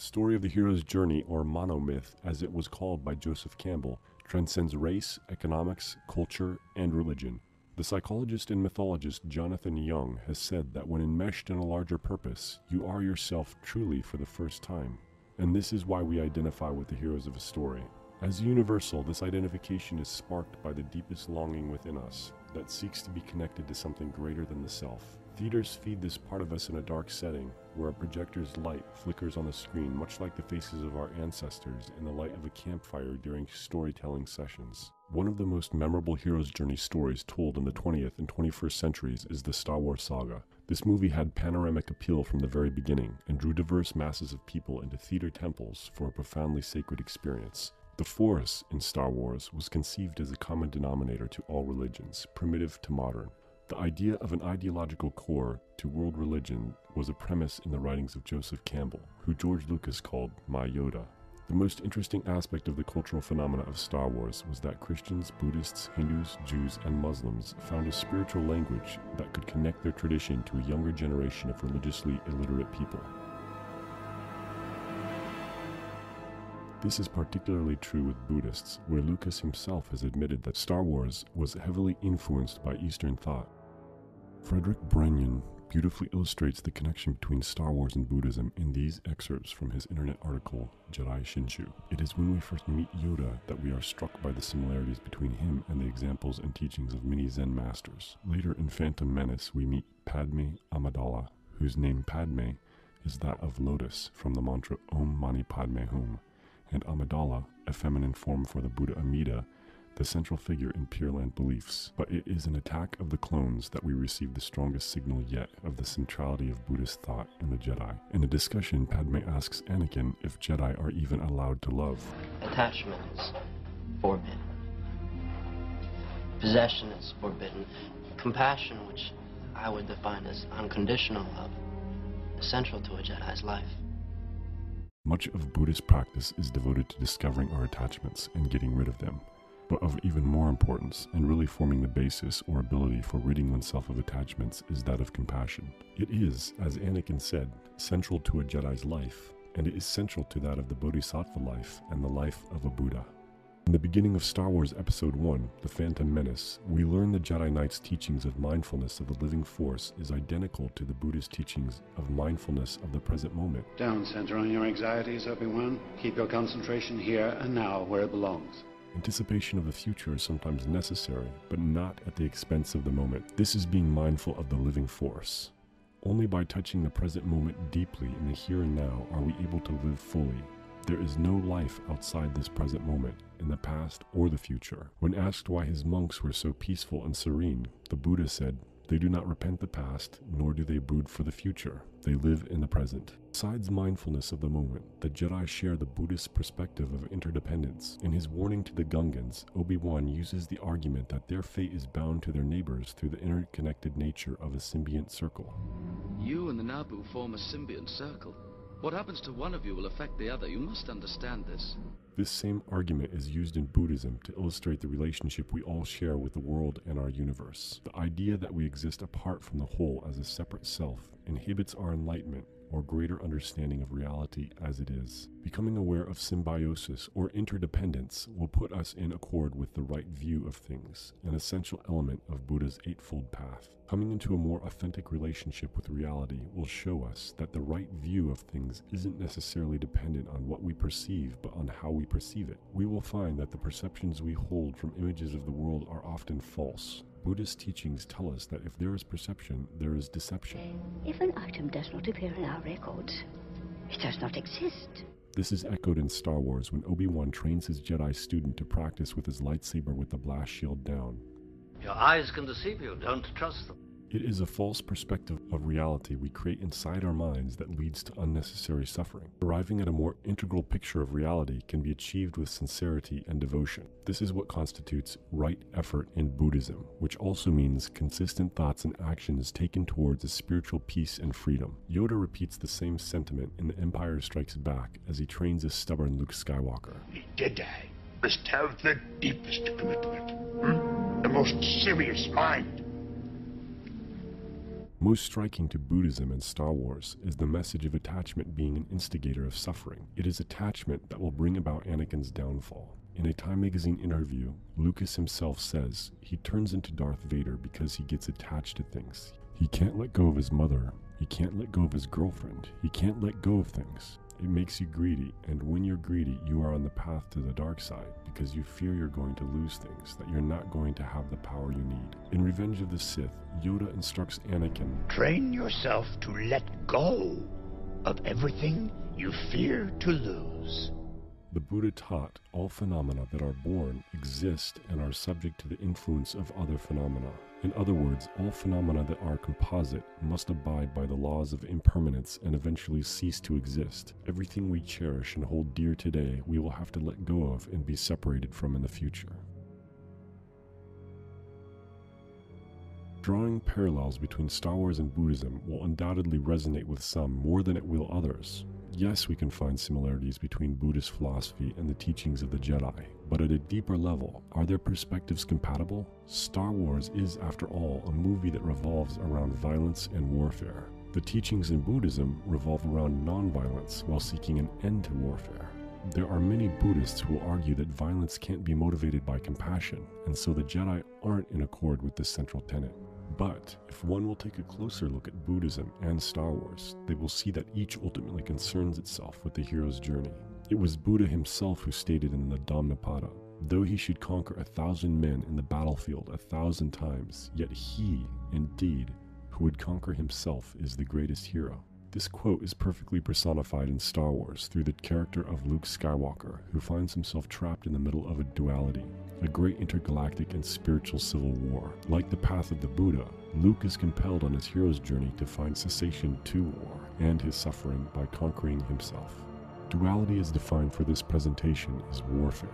story of the hero's journey, or monomyth, as it was called by Joseph Campbell, transcends race, economics, culture, and religion. The psychologist and mythologist Jonathan Young has said that when enmeshed in a larger purpose, you are yourself truly for the first time. And this is why we identify with the heroes of a story. As universal, this identification is sparked by the deepest longing within us that seeks to be connected to something greater than the self. Theaters feed this part of us in a dark setting, where a projector's light flickers on the screen, much like the faces of our ancestors in the light of a campfire during storytelling sessions. One of the most memorable hero's journey stories told in the 20th and 21st centuries is the Star Wars saga. This movie had panoramic appeal from the very beginning, and drew diverse masses of people into theater temples for a profoundly sacred experience. The Force in Star Wars was conceived as a common denominator to all religions, primitive to modern. The idea of an ideological core to world religion was a premise in the writings of Joseph Campbell, who George Lucas called My Yoda. The most interesting aspect of the cultural phenomena of Star Wars was that Christians, Buddhists, Hindus, Jews, and Muslims found a spiritual language that could connect their tradition to a younger generation of religiously illiterate people. This is particularly true with Buddhists, where Lucas himself has admitted that Star Wars was heavily influenced by Eastern thought. Frederick Brennan beautifully illustrates the connection between Star Wars and Buddhism in these excerpts from his internet article, Jedi Shinshu. It is when we first meet Yoda that we are struck by the similarities between him and the examples and teachings of many Zen masters. Later in Phantom Menace, we meet Padme Amidala, whose name Padme is that of lotus from the mantra Om Mani Padme Hum, and Amidala, a feminine form for the Buddha Amida, the central figure in Pure Land beliefs. But it is an attack of the clones that we receive the strongest signal yet of the centrality of Buddhist thought in the Jedi. In a discussion, Padme asks Anakin if Jedi are even allowed to love. Attachment is forbidden. Possession is forbidden. Compassion, which I would define as unconditional love, is central to a Jedi's life. Much of Buddhist practice is devoted to discovering our attachments and getting rid of them. But of even more importance, and really forming the basis or ability for ridding oneself of attachments, is that of compassion. It is, as Anakin said, central to a Jedi's life, and it is central to that of the Bodhisattva life and the life of a Buddha. In the beginning of Star Wars Episode 1, The Phantom Menace, we learn the Jedi Knight's teachings of mindfulness of the living force is identical to the Buddhist teachings of mindfulness of the present moment. Don't center on your anxieties, Obi-Wan. Keep your concentration here and now where it belongs. Anticipation of the future is sometimes necessary, but not at the expense of the moment. This is being mindful of the living force. Only by touching the present moment deeply in the here and now are we able to live fully. There is no life outside this present moment, in the past or the future. When asked why his monks were so peaceful and serene, the Buddha said, "They do not repent the past, nor do they brood for the future. They live in the present." Besides mindfulness of the moment, the Jedi share the Buddhist perspective of interdependence. In his warning to the Gungans, Obi-Wan uses the argument that their fate is bound to their neighbors through the interconnected nature of a symbiont circle. You and the Naboo form a symbiont circle. What happens to one of you will affect the other. You must understand this. This same argument is used in Buddhism to illustrate the relationship we all share with the world and our universe. The idea that we exist apart from the whole as a separate self inhibits our enlightenment or greater understanding of reality as it is. Becoming aware of symbiosis or interdependence will put us in accord with the right view of things, an essential element of Buddha's Eightfold Path. Coming into a more authentic relationship with reality will show us that the right view of things isn't necessarily dependent on what we perceive, but on how we perceive it. We will find that the perceptions we hold from images of the world are often false. Buddhist teachings tell us that if there is perception, there is deception. If an item does not appear in our records, it does not exist. This is echoed in Star Wars when Obi-Wan trains his Jedi student to practice with his lightsaber with the blast shield down. Your eyes can deceive you. Don't trust them. It is a false perspective of reality we create inside our minds that leads to unnecessary suffering. Arriving at a more integral picture of reality can be achieved with sincerity and devotion. This is what constitutes right effort in Buddhism, which also means consistent thoughts and actions taken towards a spiritual peace and freedom. Yoda repeats the same sentiment in The Empire Strikes Back as he trains a stubborn Luke Skywalker. A Jedi must have the deepest commitment, the most serious mind. Most striking to Buddhism and Star Wars is the message of attachment being an instigator of suffering. It is attachment that will bring about Anakin's downfall. In a Time magazine interview, Lucas himself says he turns into Darth Vader because he gets attached to things. He can't let go of his mother, he can't let go of his girlfriend, he can't let go of things. It makes you greedy, and when you're greedy, you are on the path to the dark side because you fear you're going to lose things, that you're not going to have the power you need. In Revenge of the Sith, Yoda instructs Anakin, Train yourself to let go of everything you fear to lose. The Buddha taught all phenomena that are born exist and are subject to the influence of other phenomena. In other words, all phenomena that are composite must abide by the laws of impermanence and eventually cease to exist. Everything we cherish and hold dear today, we will have to let go of and be separated from in the future. Drawing parallels between Star Wars and Buddhism will undoubtedly resonate with some more than it will others. Yes, we can find similarities between Buddhist philosophy and the teachings of the Jedi, but at a deeper level, are their perspectives compatible? Star Wars is, after all, a movie that revolves around violence and warfare. The teachings in Buddhism revolve around non-violence while seeking an end to warfare. There are many Buddhists who argue that violence can't be motivated by compassion, and so the Jedi aren't in accord with this central tenet. But if one will take a closer look at Buddhism and Star Wars, they will see that each ultimately concerns itself with the hero's journey. It was Buddha himself who stated in the Dhammapada, though he should conquer 1,000 men in the battlefield 1,000 times, yet he, indeed, who would conquer himself is the greatest hero. This quote is perfectly personified in Star Wars through the character of Luke Skywalker, who finds himself trapped in the middle of a duality, a great intergalactic and spiritual civil war. Like the path of the Buddha, Luke is compelled on his hero's journey to find cessation to war and his suffering by conquering himself. Duality as defined for this presentation is warfare.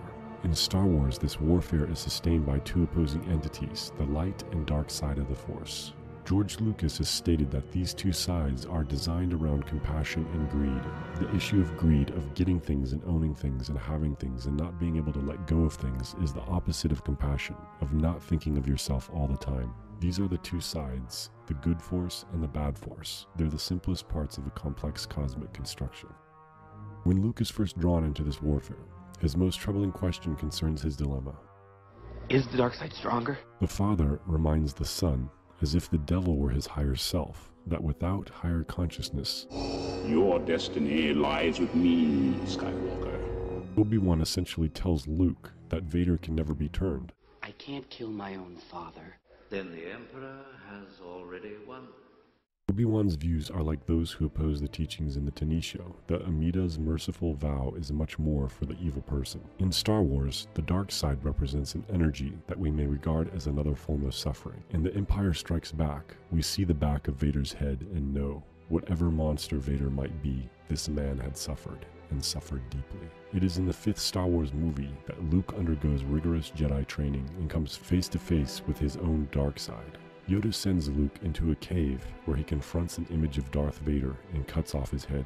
In Star Wars, this warfare is sustained by two opposing entities, the light and dark side of the Force. George Lucas has stated that these two sides are designed around compassion and greed. The issue of greed, of getting things and owning things and having things and not being able to let go of things, is the opposite of compassion, of not thinking of yourself all the time. These are the two sides, the good force and the bad force. They're the simplest parts of a complex cosmic construction. When Luke is first drawn into this warfare, his most troubling question concerns his dilemma. Is the dark side stronger? The father reminds the son, as if the devil were his higher self, that without higher consciousness, your destiny lies with me, Skywalker. Obi-Wan essentially tells Luke that Vader can never be turned. I can't kill my own father. Then the Emperor has already won. Obi-Wan's views are like those who oppose the teachings in the Tanisho, that Amida's merciful vow is much more for the evil person. In Star Wars, the dark side represents an energy that we may regard as another form of suffering. In The Empire Strikes Back, we see the back of Vader's head and know, whatever monster Vader might be, this man had suffered, and suffered deeply. It is in the 5th Star Wars movie that Luke undergoes rigorous Jedi training and comes face to face with his own dark side. Yoda sends Luke into a cave where he confronts an image of Darth Vader and cuts off his head.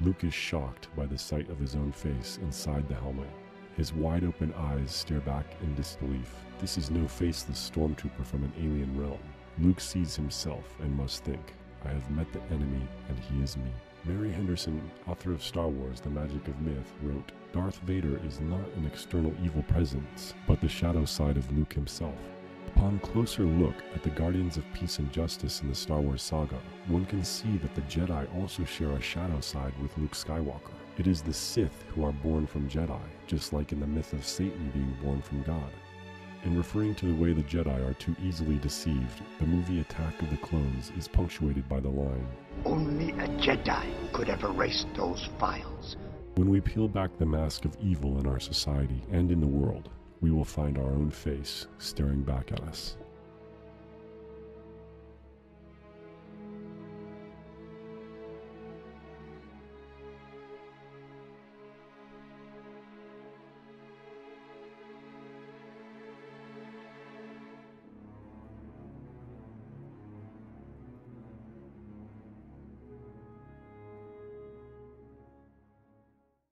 Luke is shocked by the sight of his own face inside the helmet. His wide-open eyes stare back in disbelief. This is no faceless stormtrooper from an alien realm. Luke sees himself and must think, I have met the enemy and he is me. Mary Henderson, author of Star Wars, The Magic of Myth, wrote, Darth Vader is not an external evil presence, but the shadow side of Luke himself. Upon closer look at the Guardians of Peace and Justice in the Star Wars saga, one can see that the Jedi also share a shadow side with Luke Skywalker. It is the Sith who are born from Jedi, just like in the myth of Satan being born from God. In referring to the way the Jedi are too easily deceived, the movie Attack of the Clones is punctuated by the line, Only a Jedi could have erased those files. When we peel back the mask of evil in our society and in the world, we will find our own face staring back at us.